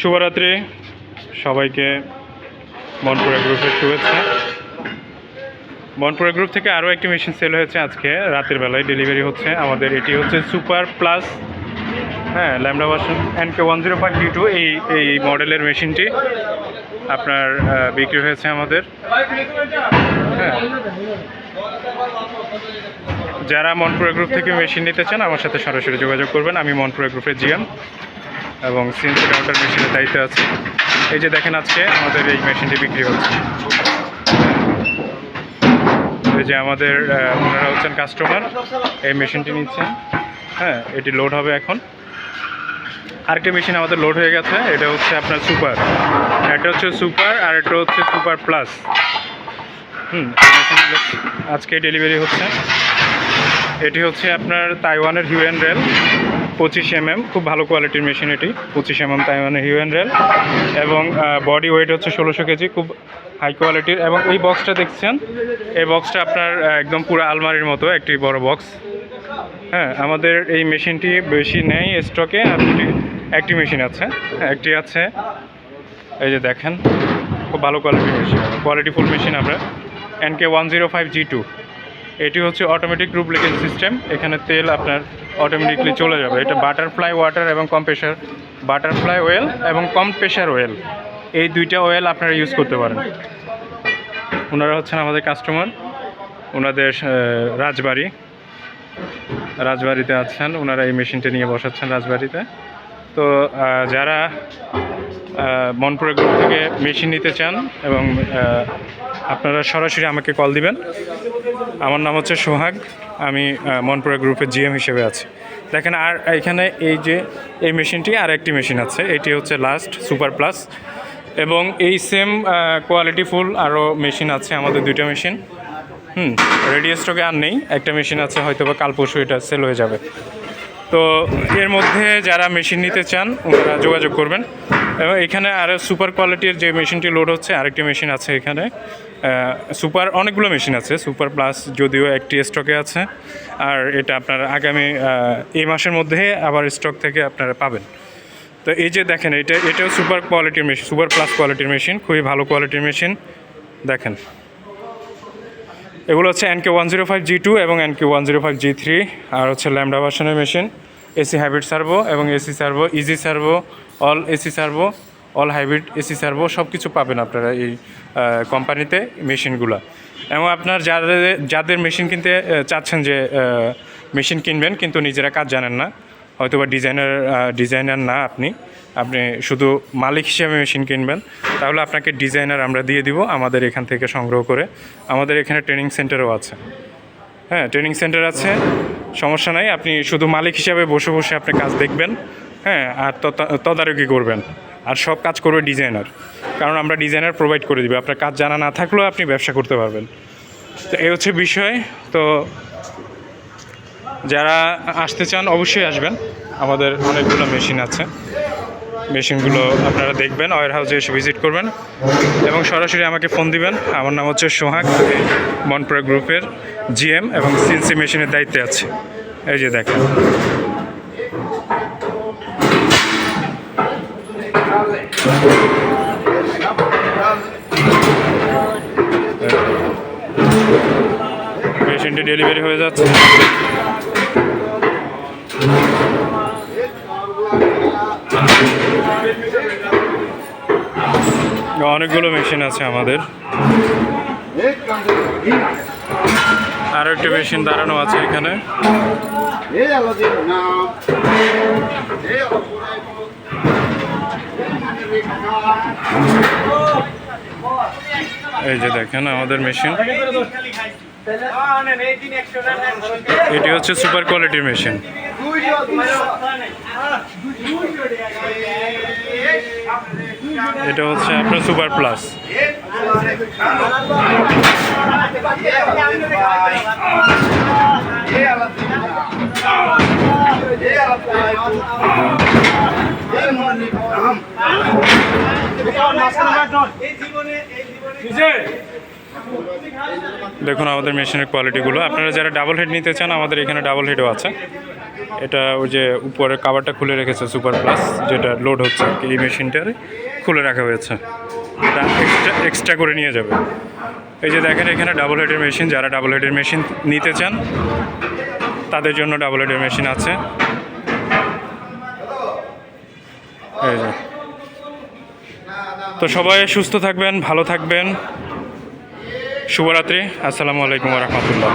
শুভরাত্রি সবাইকে। মনপুরা গ্রুপের শুভেচ্ছা। মনপুরা গ্রুপ থেকে আরও একটি মেশিন সেল হয়েছে আজকে রাতের বেলায়, ডেলিভারি হচ্ছে আমাদের। এটি হচ্ছে সুপার প্লাস, হ্যাঁ, ল্যামডা ভার্সন NK105G2 এই মডেলের মেশিনটি আপনার বিক্রি হয়েছে আমাদের। হ্যাঁ, যারা মনপুরা গ্রুপ থেকে মেশিন নিতে চান আমার সাথে সরাসরি যোগাযোগ করবেন। আমি মনপুরা গ্রুপের জিএম এবং সিএনসি কাউন্টার মেশিনের দায়িত্বে আছে। এই যে দেখেন আজকে আমাদের এই মেশিনটি বিক্রি হচ্ছে। এই যে আমাদের ওনারা হচ্ছেন কাস্টমার, এই মেশিনটি নিচ্ছেন। হ্যাঁ, এটি লোড হবে এখন। আরেকটি মেশিন আমাদের লোড হয়ে গেছে, এটা হচ্ছে আপনার সুপার। এটা হচ্ছে সুপার আর এটা হচ্ছে সুপার প্লাস। আজকে ডেলিভারি হচ্ছে। এটি হচ্ছে আপনার তাইওয়ানের হিউয়েন রেল 25mm, খুব ভালো কোয়ালিটির মেশিন এটি। 25mm তাইওয়ানের হিউয়েন রেল এবং বডি ওয়েট হচ্ছে 1600 কেজি, খুব হাই কোয়ালিটির। এবং এই বক্সটা দেখছেন, এই বক্সটা আপনার একদম পুরো আলমারির মতো একটি বড় বক্স। হ্যাঁ, আমাদের এই মেশিনটি বেশি নেই স্টকে, আর একটি মেশিন আছে, একটি আছে। এই যে দেখেন, খুব ভালো কোয়ালিটির মেশিন, কোয়ালিটিফুল মেশিন। আমরা NK105G2, এটি হচ্ছে অটোমেটিক রুবলিকেন্ট সিস্টেম। এখানে তেল আপনার অটোমেটিকলি চলে যাবে। এটা বাটারফ্লাই ওয়াটার এবং কম প্রেশার, বাটারফ্লাই অয়েল এবং কম প্রেশার অয়েল, এই দুইটা অয়েল আপনারা ইউজ করতে পারেন। ওনারা হচ্ছেন আমাদের কাস্টমার, ওনাদের রাজবাড়িতে আছেন। ওনারা এই মেশিনটা নিয়ে বসাচ্ছেন রাজবাড়িতে। তো যারা মনপুরা গ্রুপ থেকে মেশিন নিতে চান এবং আপনারা সরাসরি আমাকে কল দিবেন। আমার নাম হচ্ছে সোহাগ, আমি মনপুরা গ্রুপের জিএম হিসেবে আছি। দেখেন, আর এখানে এই যে এই মেশিনটি আর একটি মেশিন আছে, এটি হচ্ছে লাস্ট সুপার প্লাস। এবং এই সেম কোয়ালিটিফুল আরও মেশিন আছে আমাদের, দুইটা মেশিন। রেডি স্টকে আর নেই, একটা মেশিন আছে, হয়তো বা কাল পরশু এটা সেল হয়ে যাবে। তো এর মধ্যে যারা মেশিন নিতে চান ওনারা যোগাযোগ করবেন। এবং এখানে আরও সুপার কোয়ালিটির যে মেশিনটি লোড হচ্ছে, আরেকটি মেশিন আছে এখানে। সুপার অনেকগুলো মেশিন আছে, সুপার প্লাস যদিও একটি স্টকে আছে। আর এটা আপনার আগামী এই মাসের মধ্যে আবার স্টক থেকে আপনারা পাবেন। তো এই যে দেখেন, এটাও সুপার কোয়ালিটির মেশিন, সুপার প্লাস কোয়ালিটির মেশিন, খুবই ভালো কোয়ালিটির মেশিন। দেখেন, এগুলো হচ্ছে NK105G2 এবং NK105G3, আর হচ্ছে ল্যামডা ভার্সনের মেশিন। এসি হাইব্রিড সার্ভো এবং AC servo, easy servo, all AC servo, all hybrid AC servo, সব কিছু পাবেন আপনারা এই কোম্পানিতে মেশিনগুলো। এবং আপনার যাদের মেশিন কিনতে চাচ্ছেন, যে মেশিন কিনবেন কিন্তু নিজেরা কাজ জানেন না, হয়তো বা ডিজাইনার না, আপনি শুধু মালিক হিসেবে মেশিন কিনবেন, তাহলে আপনাকে ডিজাইনার আমরা দিয়ে দিব আমাদের এখান থেকে সংগ্রহ করে। আমাদের এখানে ট্রেনিং সেন্টারও আছে। হ্যাঁ, ট্রেনিং সেন্টার আছে, সমস্যা নাই। আপনি শুধু মালিক হিসাবে বসে বসে আপনি কাজ দেখবেন, হ্যাঁ, আর তদারকি করবেন। আর সব কাজ করবে ডিজাইনার, কারণ আমরা ডিজাইনার প্রোভাইড করে দিব। আপনার কাজ জানা না থাকলেও আপনি ব্যবসা করতে পারবেন। তো এই হচ্ছে বিষয়। তো যারা আসতে চান অবশ্যই আসবেন, আমাদের অনেকগুলো মেশিন আছে। মেশিনগুলো আপনারা দেখবেন, ওয়্যার হাউসে এসে ভিজিট করবেন এবং সরাসরি আমাকে ফোন দিবেন। আমার নাম হচ্ছে সোহাগ, মনপুরা গ্রুপের জিএম এবং সিএনসি মেশিনের দায়িত্বে আছে। এই যে দেখেন, মেশিনটি ডেলিভারি হয়ে যাচ্ছে। অনেকগুলো মেশিন আছে আমাদের, আরও একটা মেশিন দাঁড়ানো আছে এখানে। এই যে দেখেন আমাদের মেশিন, এটি হচ্ছে সুপার কোয়ালিটির মেশিন। এটা হচ্ছে আপনার সুপার প্লাস। দেখুন আমাদের মেশিনের কোয়ালিটিগুলো। আপনারা যারা ডাবল হেড নিতে চান, আমাদের এখানে ডাবল হেডও আছে। এটা ওই যে উপরের কাভারটা খুলে রেখেছে সুপার প্লাস, যেটা লোড হচ্ছে এই মেশিনটার খুলে রাখা হয়েছে, এটা এক্সট্রা করে নিয়ে যাবে। এই যে দেখেন এখানে ডাবল হেডের মেশিন, যারা ডাবল হেডের মেশিন নিতে চান তাদের জন্য ডাবল হেডের মেশিন আছে। এই যে, তো সবাই সুস্থ থাকবেন, ভালো থাকবেন, শুভরাত্রি, আসসালামু আলাইকুম ওয়া রাহমাতুল্লাহ।